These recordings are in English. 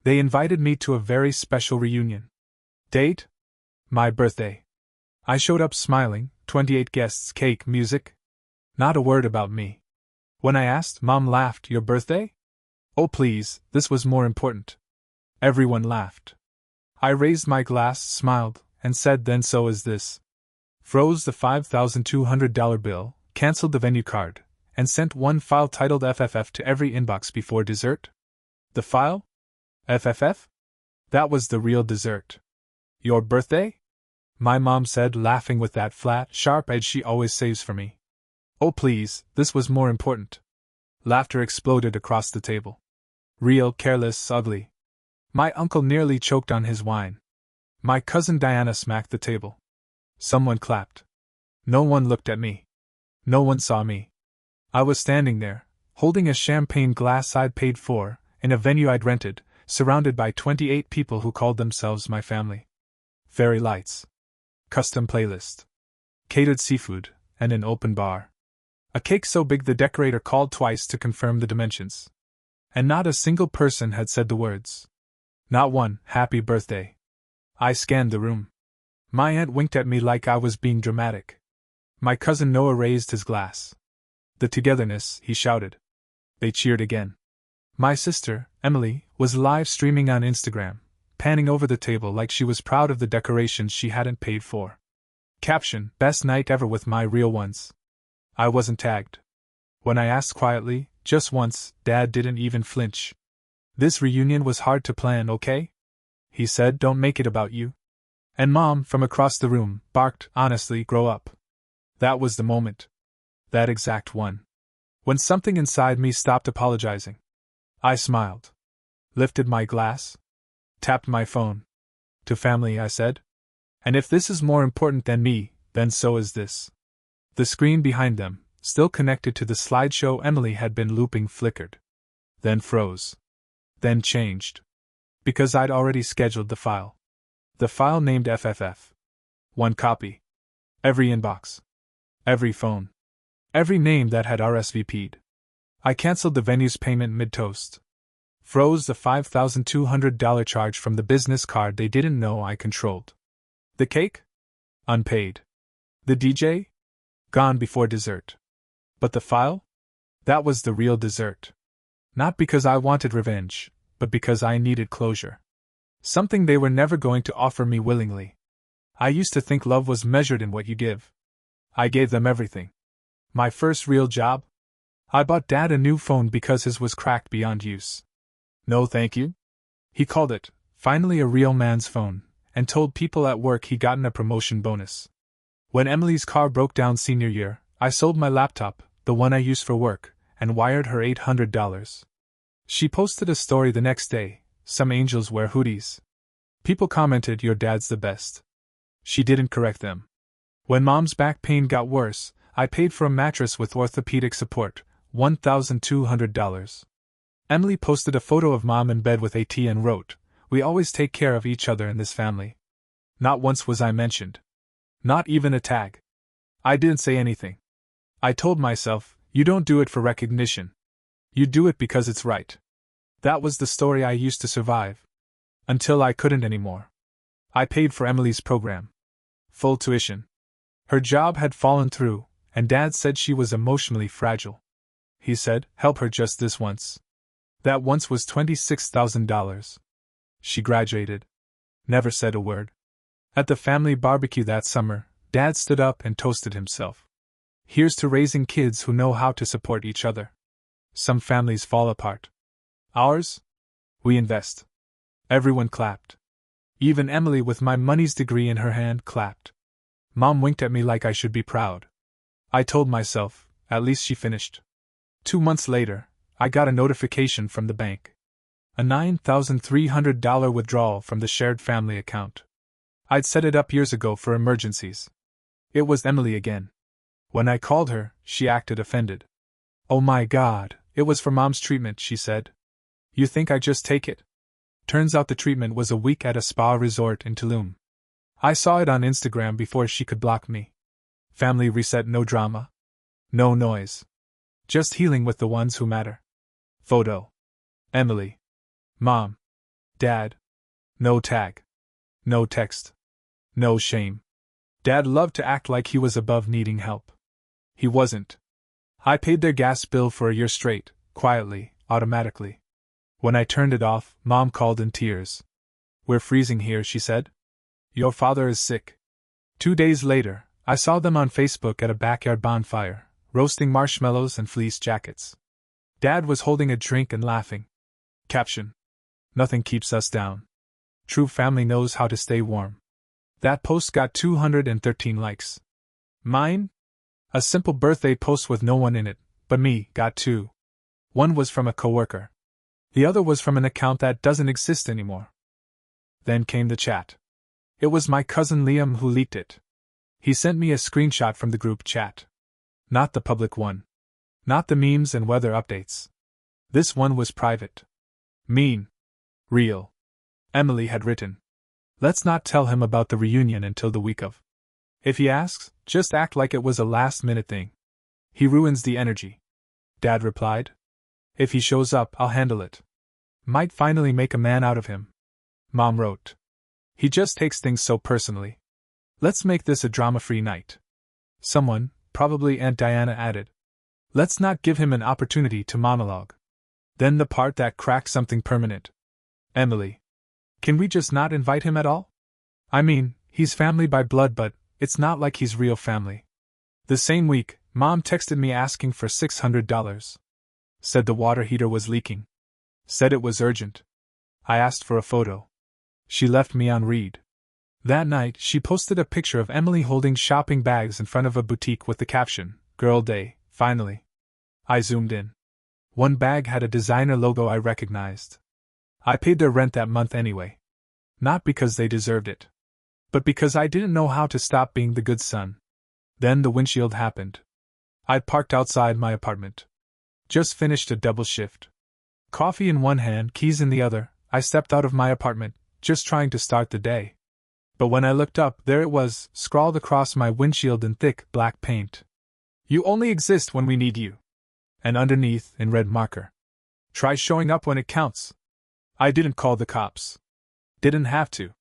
They invited me to a very special reunion. Date? My birthday. I showed up smiling, 28 guests, cake, music. Not a word about me. When I asked, Mom laughed, "Your birthday?" Oh please, this was more important. Everyone laughed. I raised my glass, smiled, and said, "Then so is this." Froze the $5,200 bill, canceled the venue card, and sent one file titled FFF to every inbox before dessert. The file? FFF? That was the real dessert. Your birthday? My mom said, laughing with that flat, sharp edge she always saves for me. Oh please, this was more important. Laughter exploded across the table. Real, careless, ugly. My uncle nearly choked on his wine. My cousin Diana smacked the table. Someone clapped. No one looked at me. No one saw me. I was standing there, holding a champagne glass I'd paid for, in a venue I'd rented, surrounded by 28 people who called themselves my family. Fairy lights. Custom playlist. Catered seafood, and an open bar. A cake so big the decorator called twice to confirm the dimensions. And not a single person had said the words. Not one, "Happy birthday." I scanned the room. My aunt winked at me like I was being dramatic. My cousin Noah raised his glass. "The togetherness," he shouted. They cheered again. My sister, Emily, was live streaming on Instagram, panning over the table like she was proud of the decorations she hadn't paid for. Caption: "Best night ever with my real ones." I wasn't tagged. When I asked quietly, just once, Dad didn't even flinch. "This reunion was hard to plan, okay?" he said. "Don't make it about you." And Mom, from across the room, barked, "Honestly, grow up." That was the moment. That exact one. When something inside me stopped apologizing. I smiled. Lifted my glass. Tapped my phone. "To family," I said. "And if this is more important than me, then so is this." The screen behind them, still connected to the slideshow Emily had been looping, flickered. Then froze. Then changed. Because I'd already scheduled the file. The file named FFF. One copy. Every inbox. Every phone. Every name that had RSVP'd. I canceled the venue's payment mid-toast. Froze the $5,200 charge from the business card they didn't know I controlled. The cake? Unpaid. The DJ? Gone before dessert. But the file? That was the real dessert. Not because I wanted revenge, but because I needed closure. Something they were never going to offer me willingly. I used to think love was measured in what you give. I gave them everything. My first real job? I bought Dad a new phone because his was cracked beyond use. No thank you? He called it, finally, a real man's phone, and told people at work he gotten a promotion bonus. When Emily's car broke down senior year, I sold my laptop, the one I used for work, and wired her $800. She posted a story the next day, "Some angels wear hoodies." People commented, "Your dad's the best." She didn't correct them. When Mom's back pain got worse, I paid for a mattress with orthopedic support, $1,200. Emily posted a photo of Mom in bed with AT and wrote, "We always take care of each other in this family." Not once was I mentioned. Not even a tag. I didn't say anything. I told myself, you don't do it for recognition. You do it because it's right. That was the story I used to survive. Until I couldn't anymore. I paid for Emily's program. Full tuition. Her job had fallen through, and Dad said she was emotionally fragile. He said, "Help her just this once." That once was $26,000. She graduated. Never said a word. At the family barbecue that summer, Dad stood up and toasted himself. "Here's to raising kids who know how to support each other." Some families fall apart. Ours? We invest. Everyone clapped. Even Emily, with my money's degree in her hand, clapped. Mom winked at me like I should be proud. I told myself, at least she finished. 2 months later, I got a notification from the bank. A $9,300 withdrawal from the shared family account. I'd set it up years ago for emergencies. It was Emily again. When I called her, she acted offended. "Oh my God, it was for Mom's treatment," she said. "You think I just take it?" Turns out the treatment was a week at a spa resort in Tulum. I saw it on Instagram before she could block me. Family reset, no drama. No noise. Just healing with the ones who matter. Photo. Emily. Mom. Dad. No tag. No text. No shame. Dad loved to act like he was above needing help. He wasn't. I paid their gas bill for a year straight, quietly, automatically. When I turned it off, Mom called in tears. "We're freezing here," she said. "Your father is sick." 2 days later, I saw them on Facebook at a backyard bonfire, roasting marshmallows and fleece jackets. Dad was holding a drink and laughing. Caption: "Nothing keeps us down. True family knows how to stay warm." That post got 213 likes. Mine? A simple birthday post with no one in it, but me, got 2. One was from a coworker. The other was from an account that doesn't exist anymore. Then came the chat. It was my cousin Liam who leaked it. He sent me a screenshot from the group chat. Not the public one. Not the memes and weather updates. This one was private. Mean. Real. Emily had written. "Let's not tell him about the reunion until the week of. If he asks, just act like it was a last-minute thing. He ruins the energy." Dad replied. "If he shows up, I'll handle it. Might finally make a man out of him." Mom wrote. "He just takes things so personally. Let's make this a drama-free night." Someone, probably Aunt Diana, added, "Let's not give him an opportunity to monologue." Then the part that cracked something permanent. Emily. "Can we just not invite him at all? I mean, he's family by blood, but it's not like he's real family." The same week, Mom texted me asking for $600. Said the water heater was leaking. Said it was urgent. I asked for a photo. She left me on read. That night, she posted a picture of Emily holding shopping bags in front of a boutique with the caption, "Girl Day, finally." I zoomed in. One bag had a designer logo I recognized. I paid their rent that month anyway. Not because they deserved it, but because I didn't know how to stop being the good son. Then the windshield happened. I'd parked outside my apartment. Just finished a double shift. Coffee in one hand, keys in the other, I stepped out of my apartment, just trying to start the day. But when I looked up, there it was, scrawled across my windshield in thick, black paint. "You only exist when we need you." And underneath, in red marker, "Try showing up when it counts." I didn't call the cops. Didn't have to.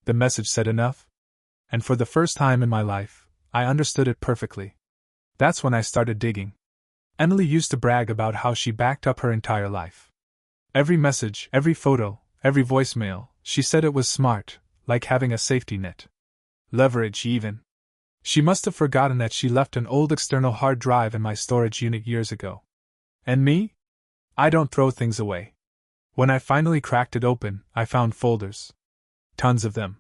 The message said enough. And for the first time in my life, I understood it perfectly. That's when I started digging. Emily used to brag about how she backed up her entire life. Every message, every photo, every voicemail, she said it was smart, like having a safety net. Leverage, even. She must have forgotten that she left an old external hard drive in my storage unit years ago. And me? I don't throw things away. When I finally cracked it open, I found folders. Tons of them.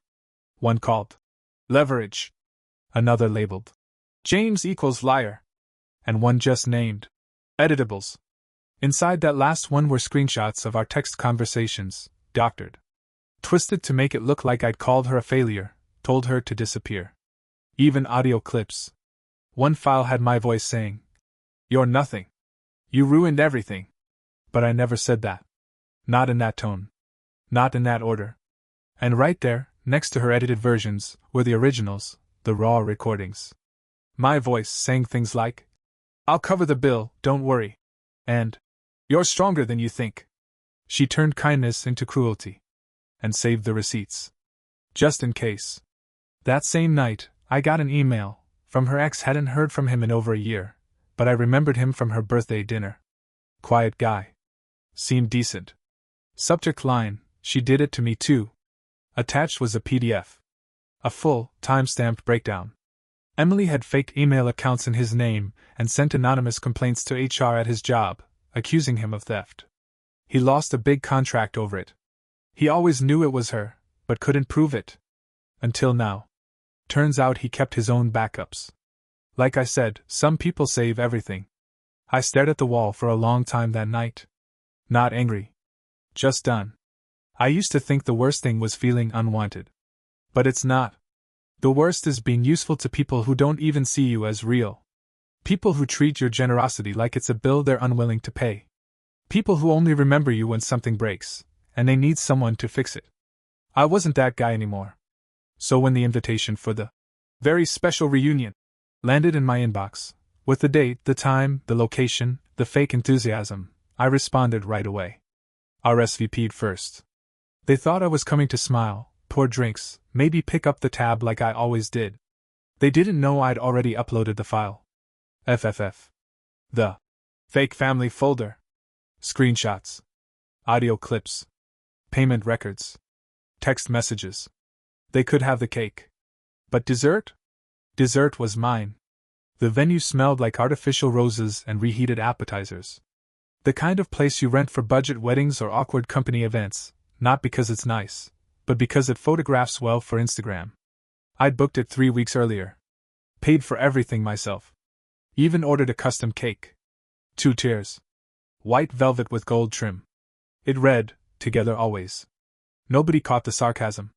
One called Leverage. Another labeled James equals liar. And one just named Editables. Inside that last one were screenshots of our text conversations, doctored. Twisted to make it look like I'd called her a failure, told her to disappear. Even audio clips. One file had my voice saying, "You're nothing. You ruined everything." But I never said that. Not in that tone. Not in that order. And right there, next to her edited versions, were the originals, the raw recordings. My voice saying things like, "I'll cover the bill, don't worry." And, "You're stronger than you think." She turned kindness into cruelty. And saved the receipts. Just in case. That same night, I got an email from her ex. Hadn't heard from him in over a year, but I remembered him from her birthday dinner. Quiet guy. Seemed decent. Subject line, "She did it to me too." Attached was a PDF. A full, time-stamped breakdown. Emily had faked email accounts in his name and sent anonymous complaints to HR at his job, accusing him of theft. He lost a big contract over it. He always knew it was her, but couldn't prove it. Until now. Turns out he kept his own backups. Like I said, some people save everything. I stared at the wall for a long time that night. Not angry. Just done. I used to think the worst thing was feeling unwanted. But it's not. The worst is being useful to people who don't even see you as real. People who treat your generosity like it's a bill they're unwilling to pay. People who only remember you when something breaks, and they need someone to fix it. I wasn't that guy anymore. So when the invitation for the very special reunion landed in my inbox, with the date, the time, the location, the fake enthusiasm, I responded right away. RSVP'd first. They thought I was coming to smile, pour drinks, maybe pick up the tab like I always did. They didn't know I'd already uploaded the file. FFF. The fake family folder. Screenshots. Audio clips. Payment records. Text messages. They could have the cake. But dessert? Dessert was mine. The venue smelled like artificial roses and reheated appetizers. The kind of place you rent for budget weddings or awkward company events, not because it's nice, but because it photographs well for Instagram. I'd booked it 3 weeks earlier. Paid for everything myself. Even ordered a custom cake. 2 tiers. White velvet with gold trim. It read, "Together always." Nobody caught the sarcasm.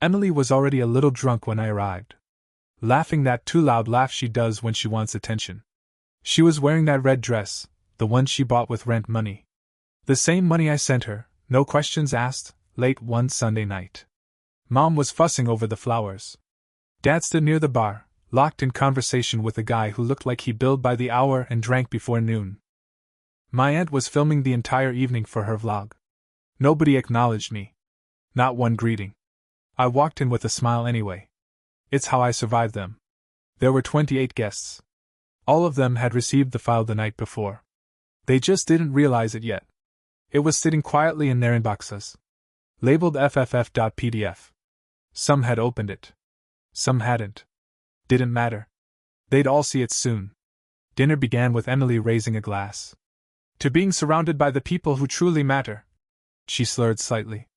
Emily was already a little drunk when I arrived. Laughing that too loud laugh she does when she wants attention. She was wearing that red dress, the one she bought with rent money. The same money I sent her, no questions asked, late one Sunday night. Mom was fussing over the flowers. Dad stood near the bar, locked in conversation with a guy who looked like he billed by the hour and drank before noon. My aunt was filming the entire evening for her vlog. Nobody acknowledged me. Not one greeting. I walked in with a smile anyway. It's how I survived them. There were 28 guests. All of them had received the file the night before. They just didn't realize it yet. It was sitting quietly in their inboxes. Labeled FFF.pdf. Some had opened it. Some hadn't. Didn't matter. They'd all see it soon. Dinner began with Emily raising a glass. To being surrounded by the people who truly matter. She slurred slightly.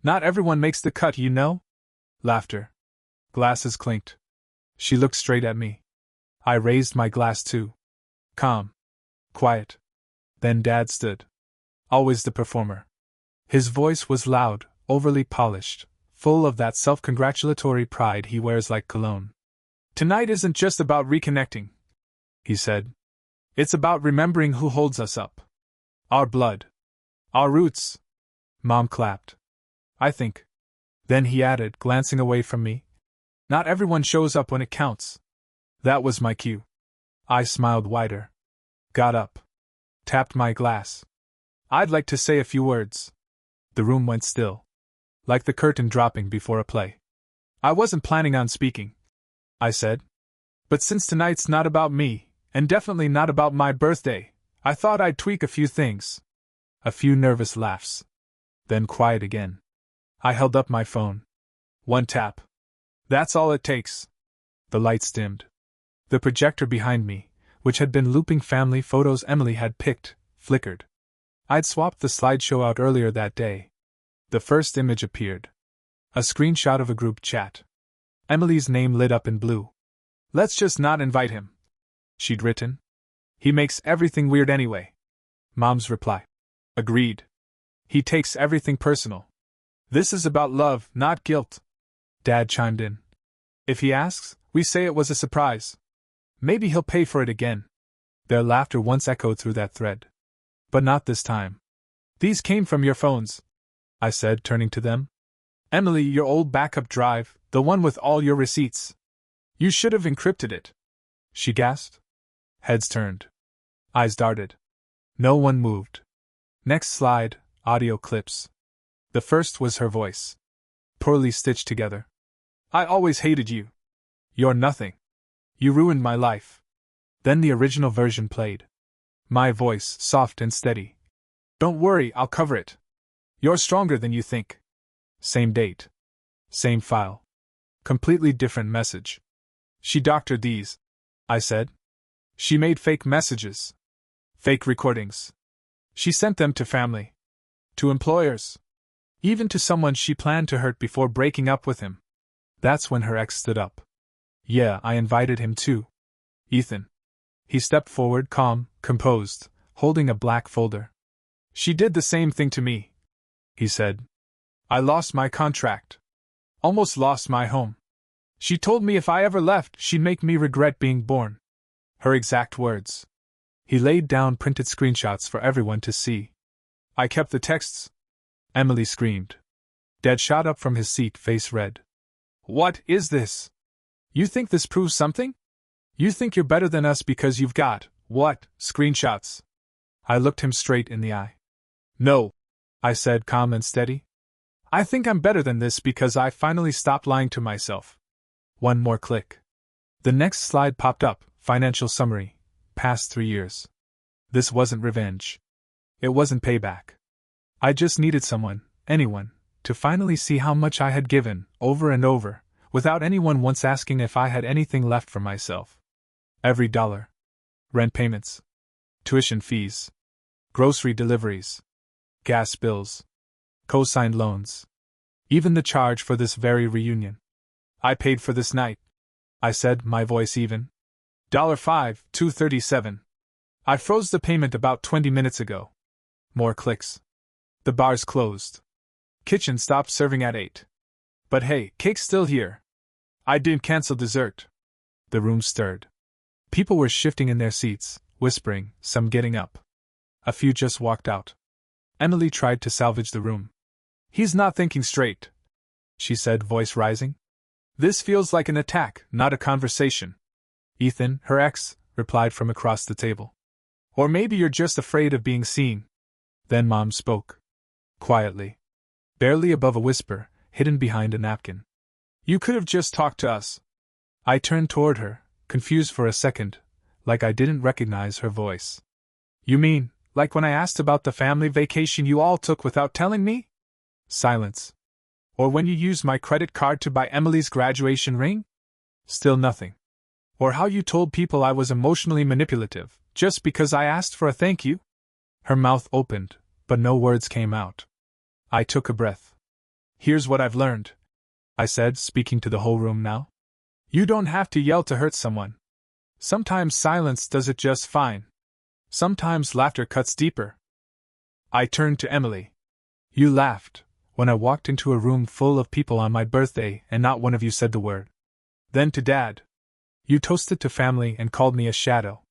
Not everyone makes the cut, you know? Laughter. Glasses clinked. She looked straight at me. I raised my glass too. Calm. Quiet. Then Dad stood. Always the performer. His voice was loud, overly polished, full of that self-congratulatory pride he wears like cologne. Tonight isn't just about reconnecting, he said. It's about remembering who holds us up. Our blood. Our roots. Mom clapped. I think. Then he added, glancing away from me. Not everyone shows up when it counts. That was my cue. I smiled wider. Got up. Tapped my glass. I'd like to say a few words. The room went still. Like the curtain dropping before a play. I wasn't planning on speaking, I said. But since tonight's not about me, and definitely not about my birthday, I thought I'd tweak a few things. A few nervous laughs. Then quiet again. I held up my phone. 1 tap. That's all it takes. The lights dimmed. The projector behind me, which had been looping family photos Emily had picked, flickered. I'd swapped the slideshow out earlier that day. The first image appeared. A screenshot of a group chat. Emily's name lit up in blue. Let's just not invite him, she'd written. He makes everything weird anyway. Mom's reply. Agreed. He takes everything personal. This is about love, not guilt. Dad chimed in. If he asks, we say it was a surprise. Maybe he'll pay for it again. Their laughter once echoed through that thread. But not this time. These came from your phones, I said, turning to them. Emily, your old backup drive, the one with all your receipts. You should have encrypted it. She gasped. Heads turned. Eyes darted. No one moved. Next slide, audio clips. The first was her voice. Poorly stitched together. I always hated you. You're nothing. You ruined my life. Then the original version played. My voice, soft and steady. Don't worry, I'll cover it. You're stronger than you think. Same date. Same file. Completely different message. She doctored these, I said. She made fake messages. Fake recordings. She sent them to family. To employers. Even to someone she planned to hurt before breaking up with him. That's when her ex stood up. Yeah, I invited him too. Ethan. He stepped forward, calm, composed, holding a black folder. She did the same thing to me, he said. I lost my contract. Almost lost my home. She told me if I ever left, she'd make me regret being born. Her exact words. He laid down printed screenshots for everyone to see. I kept the texts. Emily screamed. Dad shot up from his seat, face red. What is this? You think this proves something? You think you're better than us because you've got, what, screenshots? I looked him straight in the eye. No, I said, calm and steady. I think I'm better than this because I finally stopped lying to myself. One more click. The next slide popped up, financial summary, past 3 years. This wasn't revenge. It wasn't payback. I just needed someone, anyone, to finally see how much I had given, over and over, without anyone once asking if I had anything left for myself. Every dollar. Rent payments. Tuition fees. Grocery deliveries. Gas bills. Co-signed loans. Even the charge for this very reunion. I paid for this night, I said, my voice even. $5, $2.37. I froze the payment about 20 minutes ago. More clicks. The bar's closed. Kitchen stopped serving at 8. But hey, cake's still here. I didn't cancel dessert. The room stirred. People were shifting in their seats, whispering, some getting up. A few just walked out. Emily tried to salvage the room. He's not thinking straight, she said, voice rising. This feels like an attack, not a conversation. Ethan, her ex, replied from across the table. Or maybe you're just afraid of being seen. Then Mom spoke. Quietly. Barely above a whisper, hidden behind a napkin. You could have just talked to us. I turned toward her, confused for a second, like I didn't recognize her voice. You mean, like when I asked about the family vacation you all took without telling me? Silence. Or when you used my credit card to buy Emily's graduation ring? Still nothing. Or how you told people I was emotionally manipulative, just because I asked for a thank you? Her mouth opened, but no words came out. I took a breath. Here's what I've learned, I said, speaking to the whole room now. You don't have to yell to hurt someone. Sometimes silence does it just fine. Sometimes laughter cuts deeper. I turned to Emily. You laughed when I walked into a room full of people on my birthday and not one of you said the word. Then to Dad. You toasted to family and called me a shadow.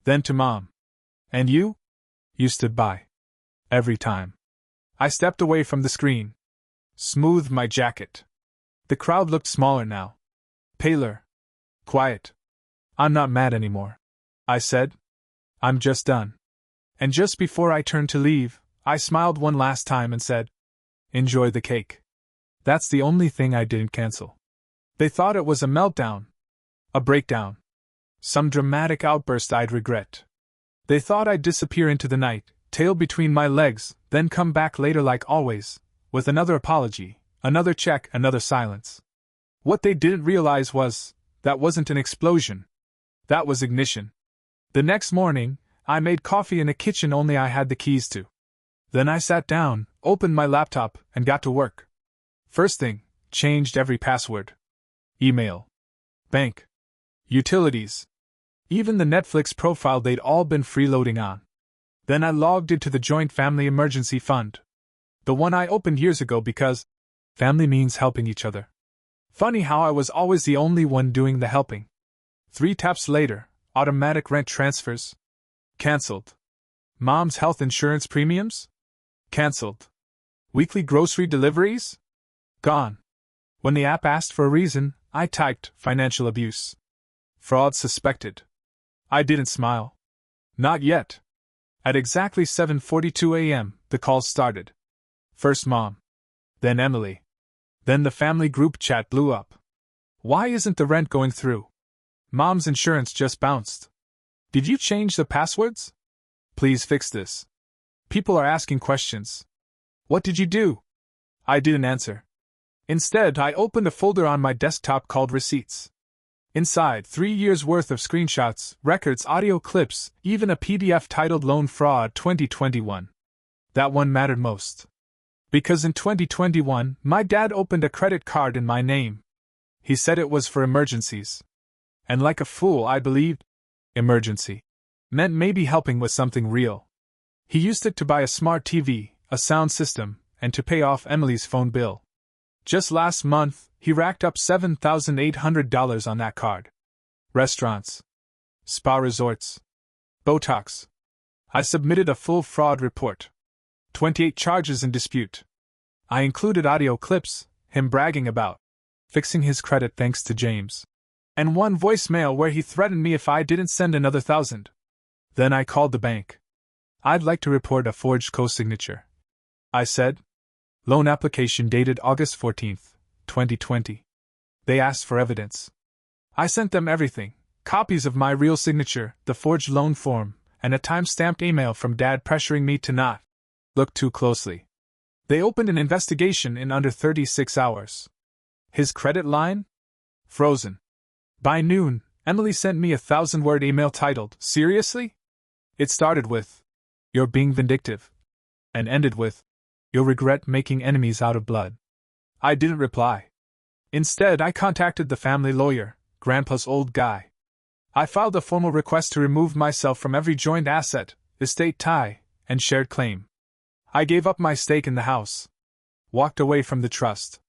Then to Mom. And you? You stood by. Every time. I stepped away from the screen. Smoothed my jacket. The crowd looked smaller now. Paler. Quiet. I'm not mad anymore, I said. I'm just done. And just before I turned to leave, I smiled one last time and said, enjoy the cake. That's the only thing I didn't cancel. They thought it was a meltdown. A breakdown. Some dramatic outburst I'd regret. They thought I'd disappear into the night, tail between my legs, then come back later like always, with another apology, another check, another silence. What they didn't realize was, that wasn't an explosion. That was ignition. The next morning, I made coffee in a kitchen only I had the keys to. Then I sat down, opened my laptop, and got to work. First thing, changed every password. Email. Bank. Utilities. Even the Netflix profile they'd all been freeloading on. Then I logged into the Joint Family Emergency Fund. The one I opened years ago because family means helping each other. Funny how I was always the only one doing the helping. 3 taps later, automatic rent transfers. Cancelled. Mom's health insurance premiums? Cancelled. Weekly grocery deliveries? Gone. When the app asked for a reason, I typed financial abuse. Fraud suspected. I didn't smile. Not yet. At exactly 7:42 a.m., the calls started. First Mom. Then Emily. Then the family group chat blew up. Why isn't the rent going through? Mom's insurance just bounced. Did you change the passwords? Please fix this. People are asking questions. What did you do? I didn't answer. Instead, I opened a folder on my desktop called Receipts. Inside, 3 years' worth of screenshots, records, audio clips, even a PDF titled Loan Fraud 2021. That one mattered most. Because in 2021, my dad opened a credit card in my name. He said it was for emergencies. And like a fool, I believed emergency meant maybe helping with something real. He used it to buy a smart TV, a sound system, and to pay off Emily's phone bill. Just last month, he racked up $7,800 on that card. Restaurants. Spa resorts. Botox. I submitted a full fraud report. 28 charges in dispute. I included audio clips, him bragging about fixing his credit thanks to James. And one voicemail where he threatened me if I didn't send another 1,000. Then I called the bank. I'd like to report a forged co-signature, I said. Loan application dated August 14, 2020. They asked for evidence. I sent them everything: copies of my real signature, the forged loan form, and a time-stamped email from Dad pressuring me to not look too closely. They opened an investigation in under 36 hours. His credit line? Frozen. By noon, Emily sent me a 1,000-word email titled, "Seriously?" It started with, "You're being vindictive," and ended with, "You'll regret making enemies out of blood." I didn't reply. Instead, I contacted the family lawyer, Grandpa's old guy. I filed a formal request to remove myself from every joint asset, estate tie, and shared claim. I gave up my stake in the house. Walked away from the trust.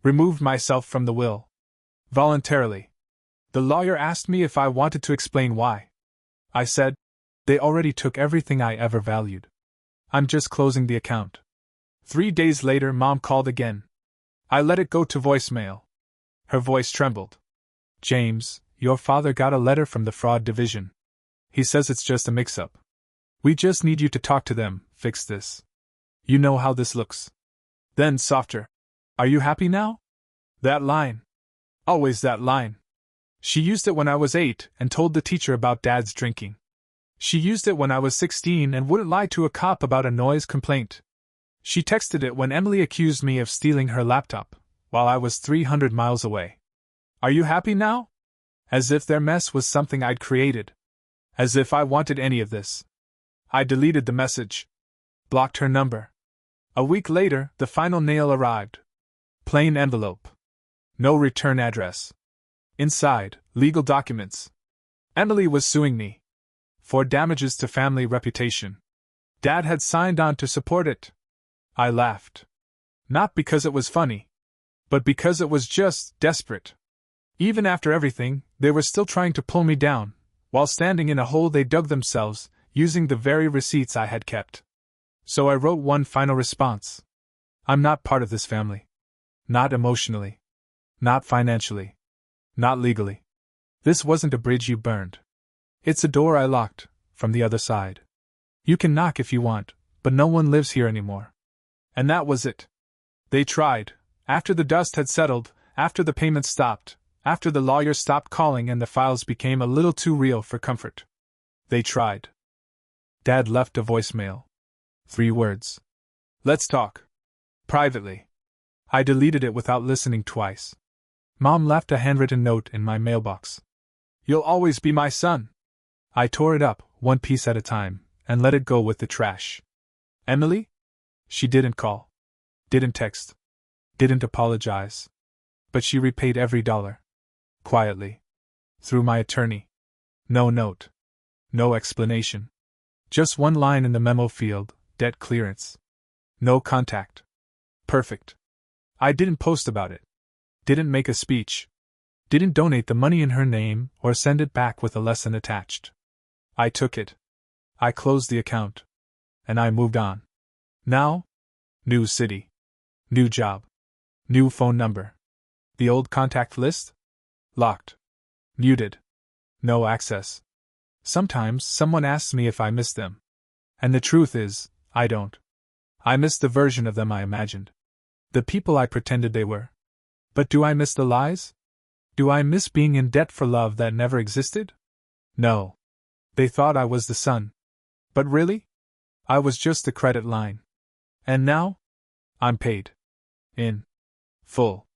Removed myself from the will. Voluntarily. The lawyer asked me if I wanted to explain why. I said, "They already took everything I ever valued. I'm just closing the account." 3 days later, Mom called again. I let it go to voicemail. Her voice trembled. "James, your father got a letter from the fraud division. He says it's just a mix-up. We just need you to talk to them, fix this. You know how this looks." Then softer, "Are you happy now?" That line. Always that line. She used it when I was 8 and told the teacher about Dad's drinking. She used it when I was 16 and wouldn't lie to a cop about a noise complaint. She texted it when Emily accused me of stealing her laptop, while I was 300 miles away. "Are you happy now?" As if their mess was something I'd created. As if I wanted any of this. I deleted the message. Blocked her number. A week later, the final nail arrived. Plain envelope. No return address. Inside, legal documents. Emily was suing me. For damages to family reputation. Dad had signed on to support it. I laughed. Not because it was funny. But because it was just desperate. Even after everything, they were still trying to pull me down, while standing in a hole they dug themselves, using the very receipts I had kept. So I wrote one final response. I'm not part of this family. Not emotionally. Not financially. Not legally. This wasn't a bridge you burned. It's a door I locked, from the other side. You can knock if you want, but no one lives here anymore. And that was it. They tried, after the dust had settled, after the payments stopped, after the lawyer stopped calling and the files became a little too real for comfort. They tried. Dad left a voicemail. 3 words. "Let's talk. Privately." I deleted it without listening twice. Mom left a handwritten note in my mailbox. "You'll always be my son." I tore it up, one piece at a time, and let it go with the trash. Emily? She didn't call. Didn't text. Didn't apologize. But she repaid every dollar. Quietly. Through my attorney. No note. No explanation. Just one line in the memo field, debt clearance. No contact. Perfect. I didn't post about it. Didn't make a speech. Didn't donate the money in her name or send it back with a lesson attached. I took it. I closed the account. And I moved on. Now? New city. New job. New phone number. The old contact list? Locked. Muted. No access. Sometimes someone asks me if I miss them. And the truth is, I don't. I miss the version of them I imagined. The people I pretended they were. But do I miss the lies? Do I miss being in debt for love that never existed? No. They thought I was the son. But really? I was just the credit line. And now? I'm paid. In full.